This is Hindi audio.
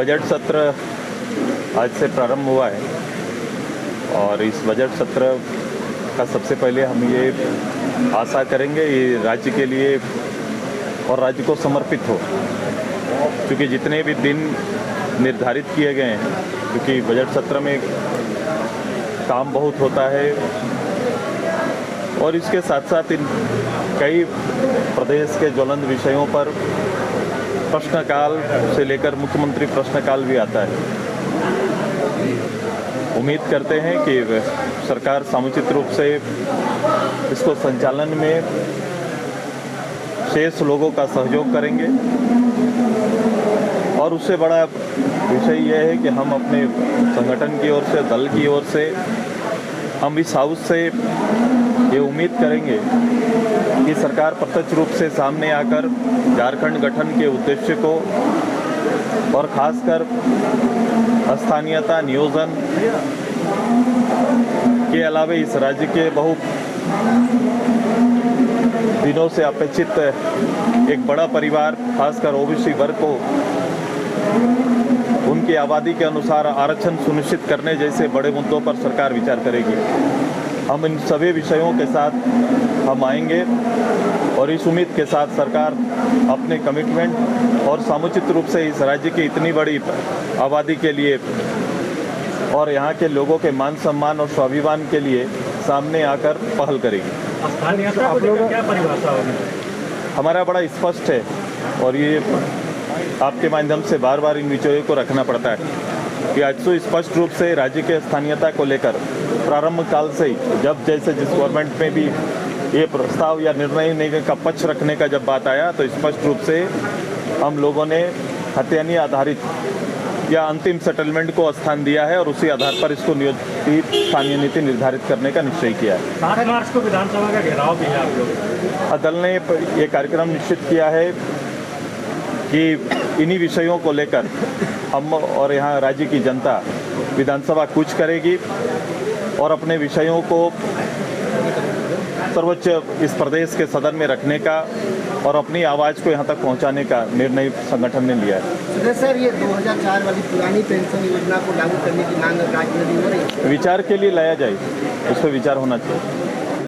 बजट सत्र आज से प्रारंभ हुआ है और इस बजट सत्र का सबसे पहले हम ये आशा करेंगे ये राज्य के लिए और राज्य को समर्पित हो, क्योंकि जितने भी दिन निर्धारित किए गए हैं, क्योंकि बजट सत्र में काम बहुत होता है और इसके साथ साथ इन कई प्रदेश के ज्वलंत विषयों पर प्रश्नकाल से लेकर मुख्यमंत्री प्रश्नकाल भी आता है। उम्मीद करते हैं कि सरकार समुचित रूप से इसको संचालन में शेष लोगों का सहयोग करेंगे और उससे बड़ा विषय यह है कि हम अपने संगठन की ओर से, दल की ओर से, हम इस हाउस से ये उम्मीद करेंगे कि सरकार प्रत्यक्ष रूप से सामने आकर झारखंड गठन के उद्देश्य को और खासकर स्थानीयता नियोजन के अलावा इस राज्य के बहुत दिनों से अपेक्षित एक बड़ा परिवार, खासकर ओबीसी वर्ग को उनकी आबादी के अनुसार आरक्षण सुनिश्चित करने जैसे बड़े मुद्दों पर सरकार विचार करेगी। हम इन सभी विषयों के साथ हम आएंगे और इस उम्मीद के साथ सरकार अपने कमिटमेंट और समुचित रूप से इस राज्य की इतनी बड़ी आबादी के लिए और यहाँ के लोगों के मान सम्मान और स्वाभिमान के लिए सामने आकर पहल करेगी। आप लोगों क्या परिभाषा होगी? हमारा बड़ा स्पष्ट है और ये आपके माध्यम से बार बार इन विषयों को रखना पड़ता है कि आज तो स्पष्ट रूप से राज्य के स्थानीयता को लेकर प्रारंभ काल से ही जब जैसे जिस गवर्नमेंट में भी ये प्रस्ताव या निर्णय लेने का पक्ष रखने का जब बात आया तो स्पष्ट रूप से हम लोगों ने हत्यानी आधारित या अंतिम सेटलमेंट को स्थान दिया है और उसी आधार पर इसको नियोजित स्थानीय नीति निर्धारित करने का निश्चय किया है। 7 मार्च को विधानसभा का घेराव भी है आप लोग। दल ने ये कार्यक्रम निश्चित किया है कि इन्हीं विषयों को लेकर हम और यहाँ राज्य की जनता विधानसभा कूच करेगी और अपने विषयों को सर्वोच्च इस प्रदेश के सदन में रखने का और अपनी आवाज़ को यहाँ तक पहुँचाने का निर्णय संगठन ने लिया है। सर, ये 2004 वाली पुरानी पेंशन योजना को लागू करने की मांग राज्य में हो रही है। विचार के लिए लाया जाए, उस पर विचार होना चाहिए।